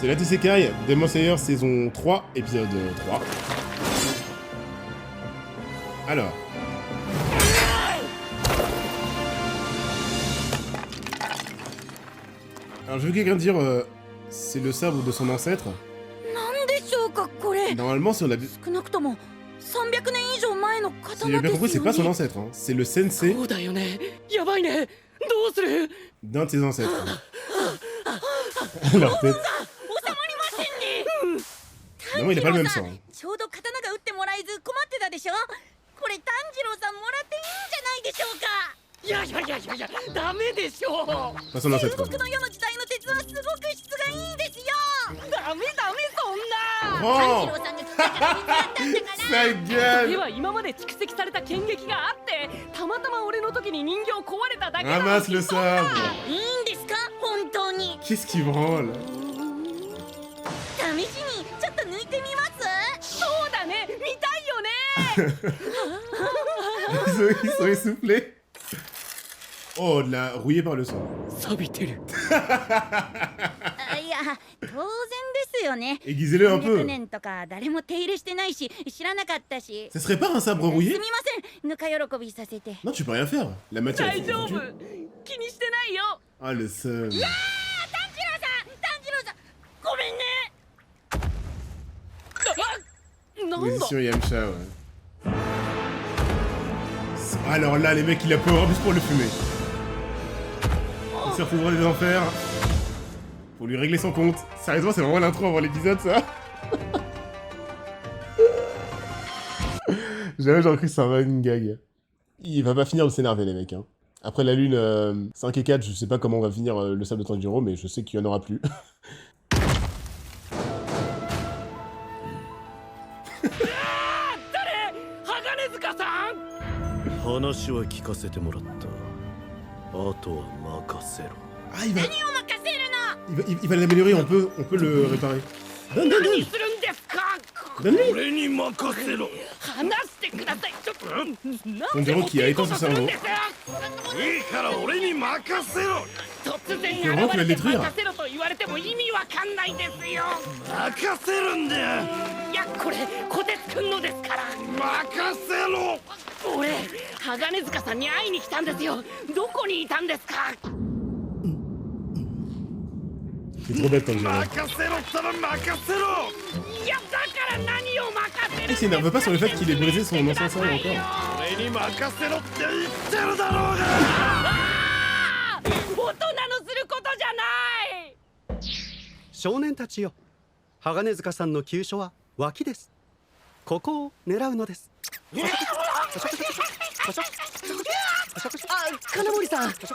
C'est la Isekai, Demon Slayer saison 3, épisode 3. Alors. Alors je veux quelqu'un dire, c'est le sabre de son ancêtre. Normalement, si on a vu... Si j'ai bien compris, c'est pas son ancêtre, hein. C'est le sensei d'un de ses ancêtres. Leur tête. Non, il a pas le même sang. Pas son ancêtre. Oh sa gueule. Ramasse le sabre. Qu'est-ce qui branle? Ils sont essoufflés. Oh, de la rouillée par le sang. Aiguisez-le un peu. Ça serait pas un sabre rouillé? Non, tu peux rien faire. La matière est foutue. Ah, le seum. Position Yamcha, ouais. Alors là, les mecs, il a peur juste pour le fumer. Il se retrouvera des enfers. Pour lui régler son compte. Sérieusement, c'est vraiment l'intro avant l'épisode, ça. Jamais j'aurais cru que ça un running gag. Il va pas finir de s'énerver, les mecs. Hein. Après la lune 5 et 4, je sais pas comment on va finir le sable de Tanjiro, mais je sais qu'il y en aura plus. Ah, il va l'améliorer, on peut le réparer. Donne-lui. Tanjiro qui a éteint son cerveau. C'est vraiment qu'il va le détruire. C'est trop bête Tanjiro. Il s'énerve pas sur le fait qu'il ait brisé son ancien sabre encore.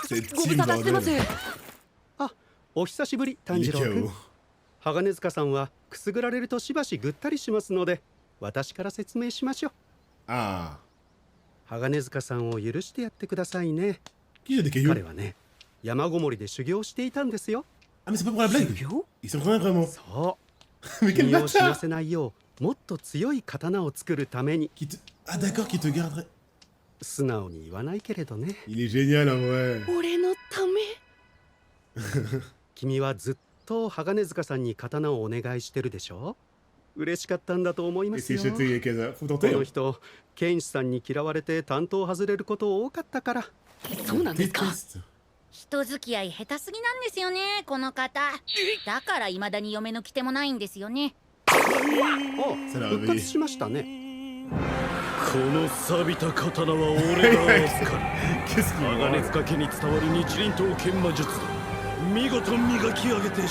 C'est team bordel. お久しぶり、炭治郎君。鋼塚さんはくすぐられるとしばしぐったりしますので、私から説明しましょう。ああ。鋼塚さんを許してやってくださいね。彼はね、山ごもりで修行していたんですよ。Ah mais c'est pas pour la blague. Ils sont vraiment. そう。 Mais quel 君を死な bâtard. せないよう、もっと強い刀を作るために。 Ah d'accord, qui te garderait. 素直に言わないけれどね。 Il est génial en vrai. 君はずっと鋼塚さんに刀をお願いしてるでしょ。嬉しかったんだと思いますよ。この人、剣士さんに嫌われて担当外れること多かったから。そうなんですか。人付き合い下手すぎなんですよね、この方。だから未だに嫁の来手もないんですよね。あ、復活しましたね。この錆びた刀は俺が扱う。鋼塚家に伝わる日輪刀剣魔術だ。 見事磨き上げて神髄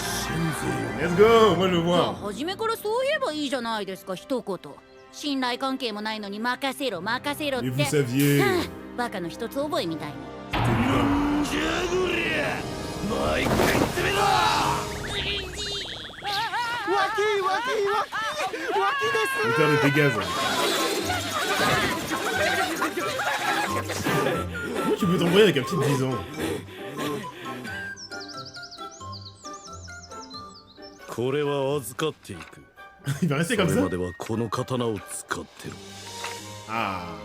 を。 Let's go, moi je le vois. 初めからそう言えばいいじゃないですか、一言。信頼関係もないのに任せろ任せろって。Mais vous saviez. バカの一つ覚えみたいに。なんじゃこりゃ。もう一回言ってみろ。脇です。 Le terme dégage. Comment tu peux t'envoyer avec un petit de 10 ans? これは預かっていく。Il va rester comme ça. それまではこの刀を使ってる。Ah.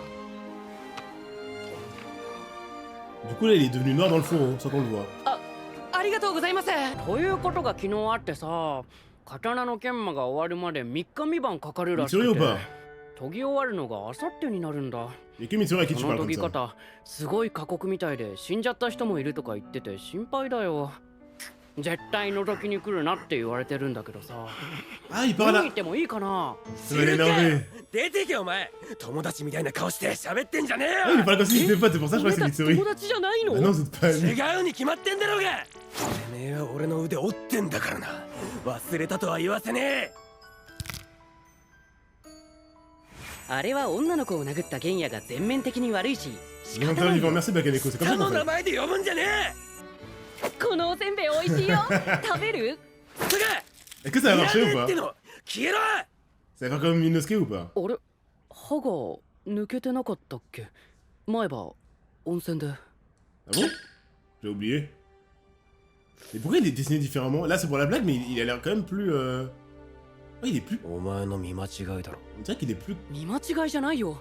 Du coup là il est devenu noir dans le fond, sans qu'on le voit. ありがとうございます。ということが昨日あってさ、刀の研磨が終わるまで3日3晩かかるらし Mitsuri く ou て pas 研ぎ終わるのがあさってになるんだ。 Il y a que Mitsuri à qui そ tu の parles 研 comme ぎ ça. 方すごい過酷みたいで死んじゃった人もいるとか言ってて心配だよ。絶対覗きに来るなって言われてるんだけどさ。 Ah, il 見 parle に là. 行ってもいいかな。 Ça va l'énerver. 出てけお前。友達みたいな顔して喋ってんじゃねえ Ah, il よ。 parle comme si c'était pas, c'est pour ça que je 俺 crois た que ち c'est 友 Mitsuri. 達じゃないの？ Ah non, vous êtes pas amis. 違うに決まってんだろうが。てめえは俺の腕折ってんだからな。忘れたとは言わせねえ。あれは女の子を殴った玄也が全面的に悪いし仕 Bien 方な entendu, いよ。 merci Bakaneko, c'est comme 他 ça の qu'on 名 fait. 前で呼ぶんじゃねこのおせんべい美味しいよ。食べる？え。すぐ Est-ce que ça va いら marcher ね ou え pas っての。消えろ。 Ça va faire comme Inosuke ou pas あれ歯が抜けてなかったっけ？前歯温泉で。 Ah bon J'ai oublié. Mais pourquoi il est dessiné différemment? Là c'est pour la blague, mais il a l'air quand même plus... Ouais, il est plus... お前の見間違いだろ。 On dirait qu'il est plus... 見間違いじゃないよ。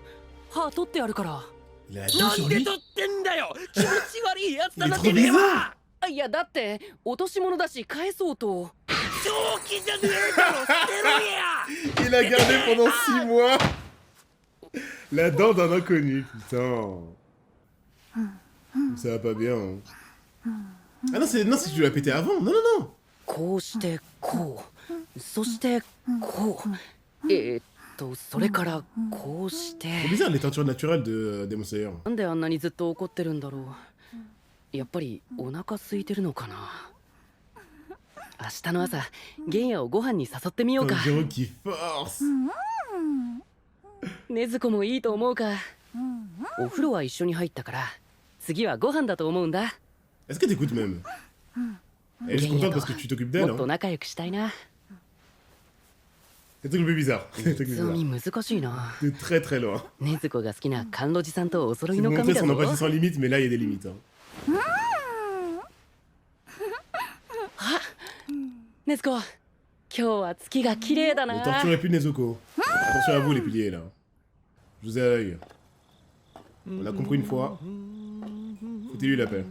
歯取ってあるから。 Il a la dent な sur んで lui. 取ってんだよ。気持ち悪いやつだな Il est て trop めえ bizarre. は。いやだって落とし物だし返そうと。正気じゃねえだろ。捨てろや。 Il a gardé pendant 6 mois la dent d'un inconnu, putain. Ça va pas bien. Hein. Ah non, non, si tu l'as pété avant. Non, non, non. こうしてこう、そしてこう。それからこうして。 C'est bizarre les teintures naturelles de Demon Slayer. なんであんなにずっと怒ってるんだろう。やっぱりお腹空いてるのかな。明日の朝玄也をご飯に誘ってみよう Un か。 Gero qui force. 禰豆子もいいと思うか。お風呂は一緒に入ったから次はご飯だと思うんだ。 Est-ce que t'écoutes même? Elle est juste contente parce que tu t'occupes d'elle. もっと Hein. 仲良くしたいな。 C'est un truc un peu bizarre. C'est un truc 普通 bizarre. に難しいな。 De très très loin. 禰豆子が好きな甘露寺さんとお揃い C'est の montrer 髪だ son ぞ。 empathie sans limite, mais là il y a des limites. Hein. 禰豆子、今日は月が綺麗だ Ne な。 torturez plus Nezuko. Attention à vous les piliers là. Je vous ai à l'œil. On a compris une fois. Foutez-lui la paix.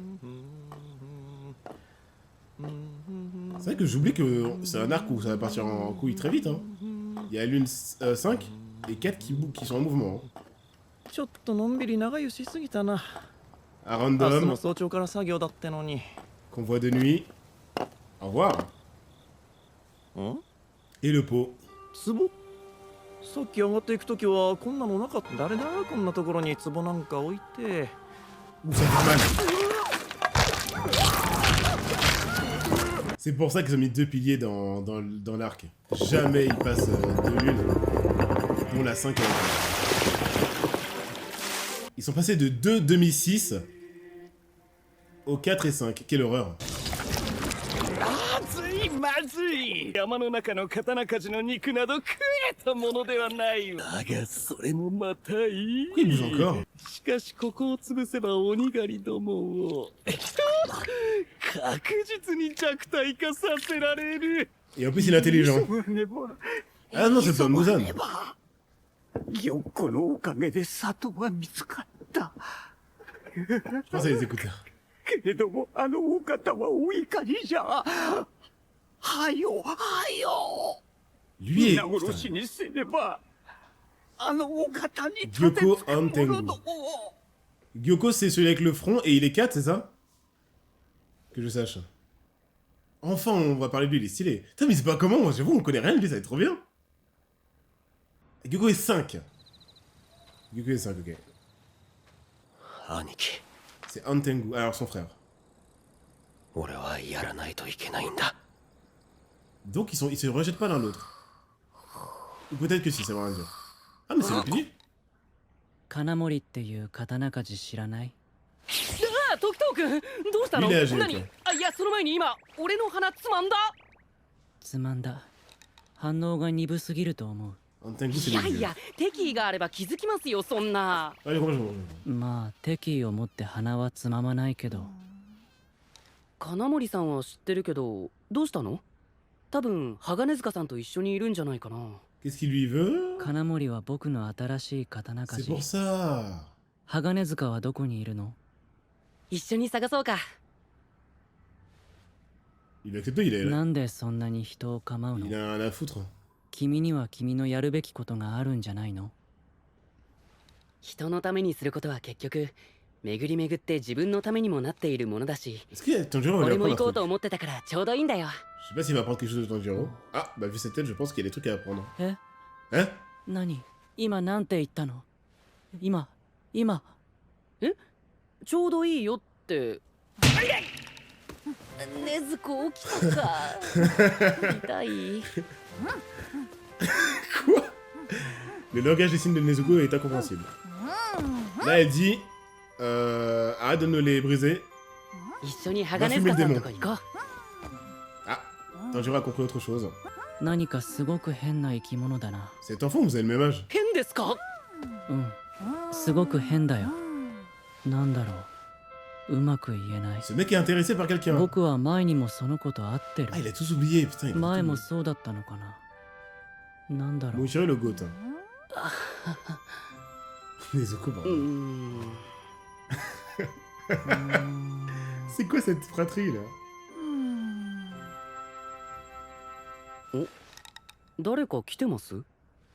C'est vrai que j'oublie que c'est un arc où ça va partir en couille très vite. Hein. Il y a l'une 5 et 4 qui sont en mouvement. Hein. ちょっとのんびり長湯しすぎたな。 À 明日も random, 早朝から作業だってのに。 convoi de nuit. Au revoir. ん？ Et le pot. 壺？さっき上がっていくときはこんなのなかった。誰だこんなところに壺なんか置いて。 Ouh, ça fait mal. C'est pour ça qu'ils ont mis 2 piliers dans l'arc. Jamais ils passent de l'une. Dont la 5 Ils sont passés de 2 2006 au 4 et 5. Quelle horreur. まずいまずい。山の中の刀鍛冶の肉など食えたものではないわ。だがそれもまたいい。 Pourquoi ils bougent encore? しかしここを潰せば鬼狩りどもを確実に弱体化させられる。 Et en plus il est intelligent. Ah non, c'est pas Muzan. 玉子のおかげで里は見つかった。 Je pense à les écouteurs. けれどもあのお方はお怒りじゃ。はよはよ。 Lui 皆 est... 殺し Putain. にせねばあのお方に立て Gyoko つく者どもを。 Gyoko c'est celui avec le front et il est 4, c'est ça? Que je sache. Enfin on va parler de lui, il est stylé. Putain mais c'est pas comment, moi j'avoue on connaît rien de lui, ça va être trop bien. Gyoko est 5. Gyoko est 5, ok. 兄貴、 C'est Antengu, alors son frère. 俺はやらないといけないんだ。 Donc ils se rejettent pas l'un l'autre. Ou peut-être que si, ça veut rien dire. Ah mais c'est le pilier. 金森っていう刀鍛冶知らない？ああ、時藤君、どうしたの？いいねジェイ何？あ、いや、その前に今、俺の鼻つまんだ。つまんだ。反応が鈍すぎると思う。 Antengu c'est い le やい vieux. や、敵意があれば気づきますよ、そんな。 Allez, complètement. まあ敵意を持って鼻はつままないけど。金森さんは知ってるけど、どうしたの？多分、鋼塚さんと一緒にいるんじゃないかな。 Qu'est-ce qu'il lui veut? 金森は僕の新しい刀 C'est 鍛 pour 冶。 ça. 鋼塚はどこにいるの？一緒に探そうか。Il va accepter, il est là. なんでそんなに人を構う Il の？ a rien à foutre. 君には君のやるべきことがあるんじゃないの？人のためにすることは結局巡り巡って自分のためにもなっているものだし、 Est-ce que Tanjiro va lui 俺も apprendre 行 un こう truc? と思ってたからちょうどいいんだよ。 Je sais pas s'il va apprendre quelque chose de Tanjiro. Ah, bah vu cette tête, je pense qu'il y a des trucs à apprendre. え？ Hein? 何？今なんて言ったの？今ちょうどいいよって。ねずこ起きたか。痛い。 Quoi? Le langage des signes de Nezuko est incompréhensible. Là, elle dit arrête de nous les briser. 一緒に鋼塚さんのとこ行こう。 Ah, Tanjiro a compris autre chose. 何かすごく変な生き物だな。 Cet enfant, vous avez le même âge. 変ですか？うん。すごく変だよ。なんだろう。うまく言えない。 Ce mec est intéressé par quelqu'un. 僕は前にもそのことあってる Ah, il a tous oublié, putain. Il a 前 tout も oublié. そうだったのかな。なんだろう。 Mushiro le goat. Nezuko, うー pardon. ん。 C'est quoi cette fratrie là? 誰か来てます？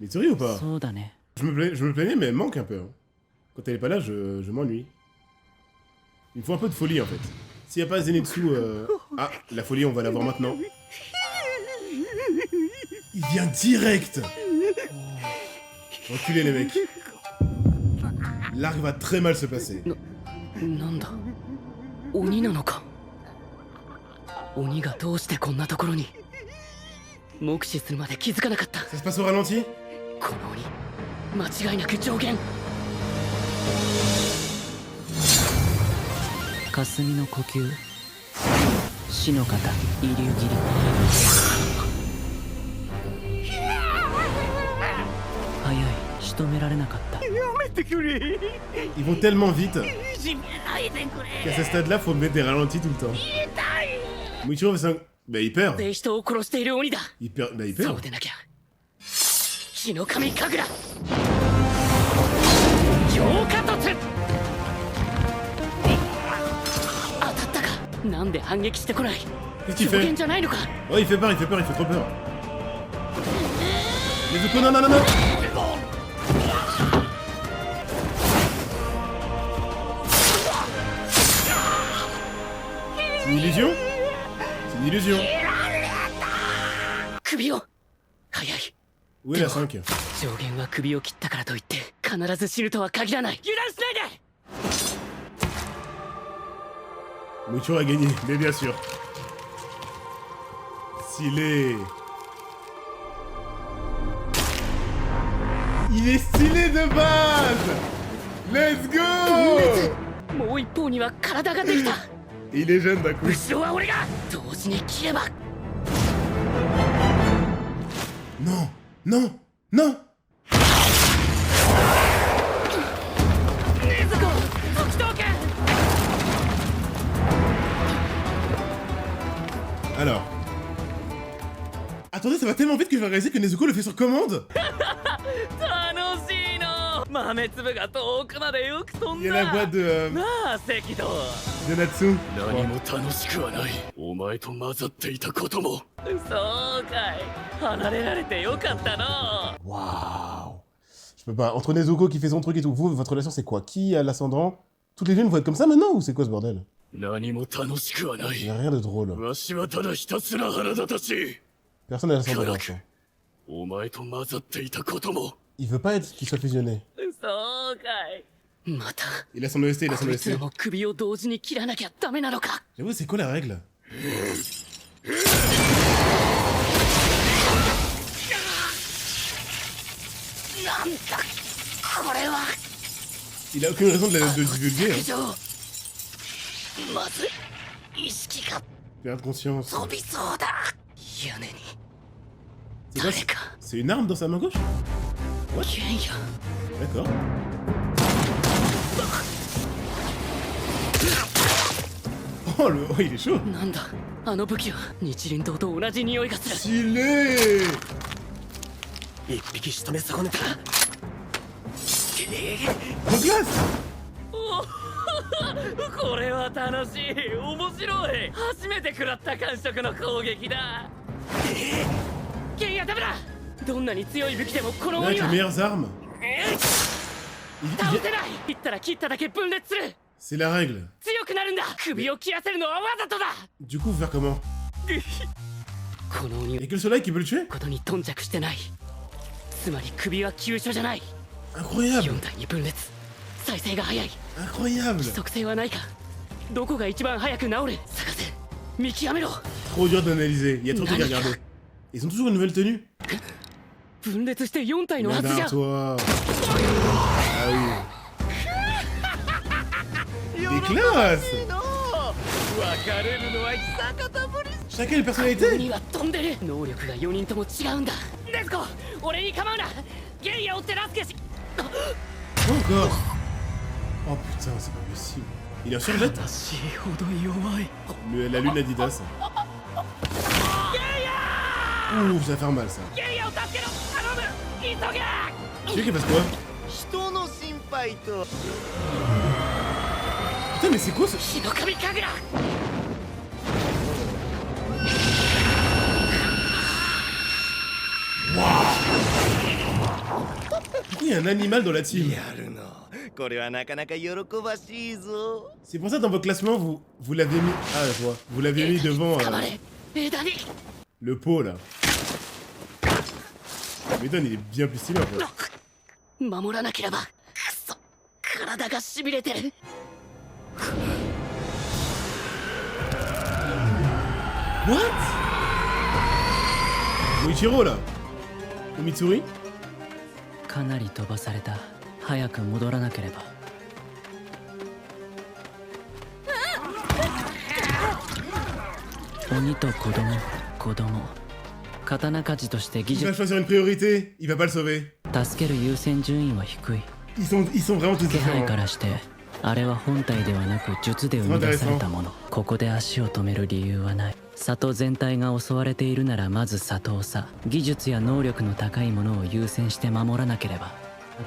Mitsuri ou pas? そうだね。 Je me plaignais, mais elle manque un peu. Hein. Quand elle est pas là, je m'ennuie. Il me faut un peu de folie en fait. S'il n'y a pas Zenitsu. Ah, la folie, on va la voir maintenant. Il vient direct! Enculé les mecs. L'arc va très mal se passer. なんだ鬼なのか。鬼がどうしてこんなところに。目視するまで気づかなかった。 Ça se passe au ralenti? この鬼間違いなく上限。霞の呼吸、死の型、遺留切り。早い、仕留められなかった。 Ils vont tellement vite qu'à ce stade-là, faut mettre des ralentis tout le temps. Muichiro, bah il perd. で人を殺している鬼だ。 Il perd. Bah il そ perd. うでなきゃ。火の神神楽。強化突。当たったか。なんで反撃してこない。 Qu'est-ce qu'il 上 fait? 限じゃないのか。 Oh, il fait peur, il fait trop peur. Nezuko, non, non, non, non! C'est une illusion? C'est une illusion. 首を。早い。 Où est la 5? 上限は首を切ったからといって必ず死ぬとは限らない。油断しないで。 Muichiro a gagné, mais bien sûr. Stylé. Il est stylé de base! Let's go! もう一方には体ができた。 Et il est jeune d'un coup. 後ろは俺が同時に切れば。 Non! Non! Non! 禰豆子、時東家。 Alors. Attendez, ça va tellement vite que je vais réaliser que Nezuko le fait sur commande! 楽しいの。豆粒が遠くまでよく飛ん Il y a la だ。 voix de なあ、赤道。 Natsu. 何も楽しくはない。お前と混ざっていたことも。そうかい。離れられてよかったな。 Waouh! Je peux pas. Entre Nezuko qui fait son truc et tout, vous, votre relation c'est quoi? Qui a l'ascendant? Toutes les jeunes vont être comme ça maintenant ou c'est quoi ce bordel? 何も楽しくはな Il い y。a rien de drôle. わしはただひたすら腹立たしい。 Personne n'a l'ascendant pour l'instant. お前と混ざっていたことも。 Il veut pas être qu'il soit fusionné. そうかい。また。 Il a son OST, il a son こいつら OST. も首を同時に切らなきゃダメなのか。 J'avoue, c'est quoi la règle? なんだこれは。 Il a aucune raison de divulguer. 以上。まずい意識が Perdre conscience. 飛びそうだ。屋根に C'est quoi? 誰か。 C'est une arme dans sa main gauche? 剣や。 D'accord. Oh, oh, il est chaud! なんだあの武器は。日輪刀と同じ匂いがする。 Stylé! 一匹仕留め損ねた。 En glace! おこれは楽しい。面白い。初めて食らった感触の攻撃だ。ケイヤダメだ。どんなに強い武器でもこの Là, 鬼 avec は les meilleures armes. 倒せない。切ったら切っただけ分裂する。 C'est la règle. 強くなるんだ。首を切らせるのはわざとだ。 Du coup, faire comment? この鬼 Y'a que le soleil qui peut le tuer? ことに頓着してない。つまり首は急所じゃない。 Incroyable! 4体に分裂。再生が早い。 Incroyable! 規則性はないか。どこが一番早く治る。探せ。見極めろ。 Trop dur d'analyser, il y a trop de trucs à regarder. Ils ont toujours une nouvelle tenue? 分裂して4体のはずじゃ。 toi! Ah oui! Des classes! 別れるのは久方ぶり。 Chacun a une personnalité! 鬼は飛んでる。能力が4人とも違うんだ。ネズコ、俺に構うな。ゲイヤを手助けし。 Encore! Oh putain, c'est pas possible. Il est en survêt? 私ほど弱い。 La lune Adidas. Ouh, ça va faire mal ça. ゲイヤを助けろ。頼む。急げ。 Tu veux qu'il fasse quoi? 人の心配と。 Putain, mais c'est quoi ce. 日の神神楽。 Pourquoi il y a un animal dans la team? やるの。これはなかなか喜ばしいぞ。 C'est pour ça dans votre classement vous l'avez mis. Ah, je vois. Vous l'avez mis devant 捕まれ。枝に。 le pot là. Médon il est bien plus stylé en fait. 守らなければ。くそ。体がしびれてる。 What? Moichiro là? Ou Mitsuri? かなり飛ばされた。早く戻らなければ。鬼と子供。刀鍛冶として技 Il va 術 choisir une priorité, il va pas le sauver. 助ける優先順位は低い。 Ils sont vraiment tous 気配 différents. からしてあれは本体ではなく術で生み出されたもの。ここで足を止める理由はない。里全体が襲われているならまず里をさ。技術や能力の高いものを優先して守らなければ。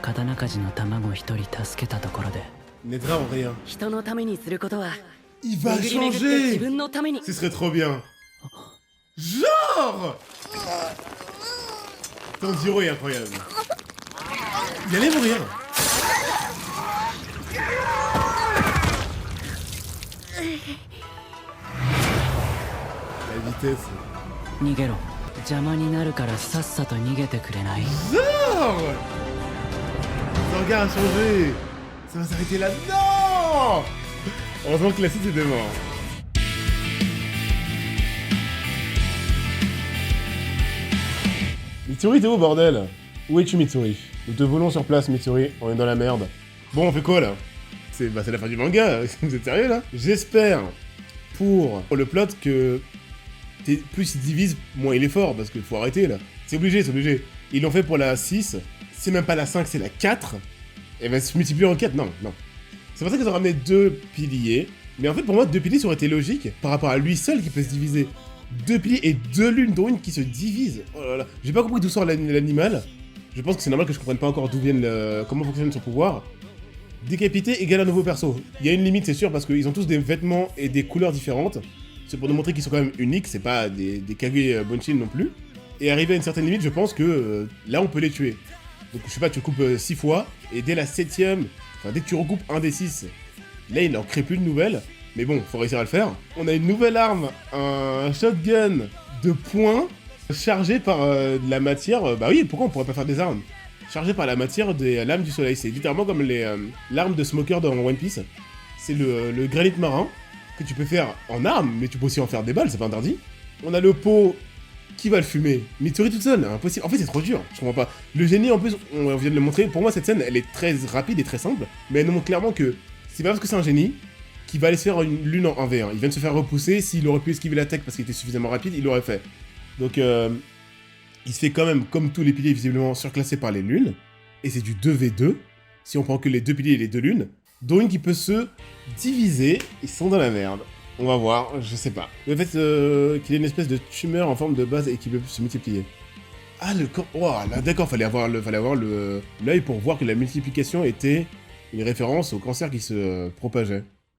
刀鍛冶の卵一人助けたところで。 N'aidera en rien. 人のためにすることは Il va 巡り巡って自 changer! 分のために。 Ce serait trop bien. Genre! Tanjiro est incroyable. Il allait mourir. La vitesse. 逃げろ。邪魔になるからさっさと逃げてくれない。 Genre! Son regard a changé. Ça va s'arrêter là. Non! Heureusement que la suite est devant. Mitsuri, t'es où, bordel? Où es-tu, Mitsuri? Nous te voulons sur place, Mitsuri. On est dans la merde. Bon, on fait quoi, là? C'est la fin du manga. Vous êtes sérieux, là? J'espère, pour le plot, que plus il divise, moins il est fort, parce qu'il faut arrêter, là. C'est obligé, c'est obligé. Ils l'ont fait pour la 6. C'est même pas la 5, c'est la 4. Elle va se multiplier en 4. Non, non. C'est pour ça qu'ils ont ramené 2 piliers. Mais en fait, pour moi, 2 piliers ça aurait été logique par rapport à lui seul qui peut se diviser. 2 piliers et 2 lunes, dont une qui se divise. Oh là là. J'ai pas compris d'où sort l'animal. Je pense que c'est normal que je comprenne pas encore d'où viennent comment fonctionne son pouvoir. Décapité égale un nouveau perso. Il y a une limite, c'est sûr, parce qu'ils ont tous des vêtements et des couleurs différentes. C'est pour nous montrer qu'ils sont quand même uniques, c'est pas des Kage Bunshin non plus. Et arrivé à une certaine limite, je pense que là, on peut les tuer. Donc je sais pas, tu coupes 6 fois, et dès la 7ème, enfin dès que tu recoupes un des 6, là il en crée plus de nouvelles, mais bon, faut réussir à le faire. On a une nouvelle arme, un shotgun de poing, chargé par de la matière, bah oui, pourquoi on pourrait pas faire des armes? Chargé par la matière des lames du soleil, c'est littéralement comme l'arme de Smoker dans One Piece. C'est le granit marin, que tu peux faire en arme, mais tu peux aussi en faire des balles, c'est pas interdit. On a le pot... Qui va le fumer? Mitsuri toute seule, impossible. En fait, c'est trop dur, je comprends pas. Le génie, en plus, on vient de le montrer. Pour moi, cette scène, elle est très rapide et très simple. Mais elle nous montre clairement que c'est pas parce que c'est un génie qu'il va aller se faire une lune en 1v1. Il vient de se faire repousser. S'il aurait pu esquiver l'attaque parce qu'il était suffisamment rapide, il l'aurait fait. Donc, il se fait quand même, comme tous les piliers, visiblement surclassés par les lunes. Et c'est du 2v2. Si on prend que les 2 piliers et les 2 lunes. Dont une qui peut se diviser. Ils sont dans la merde. On va voir, je sais pas. Le fait qu'il ait une espèce de tumeur en forme de base et qu'il peut se multiplier. Ah, le corps... Oh, là, d'accord, fallait avoir l'œil pour voir que la multiplication était Une référence au cancer qui se propageait.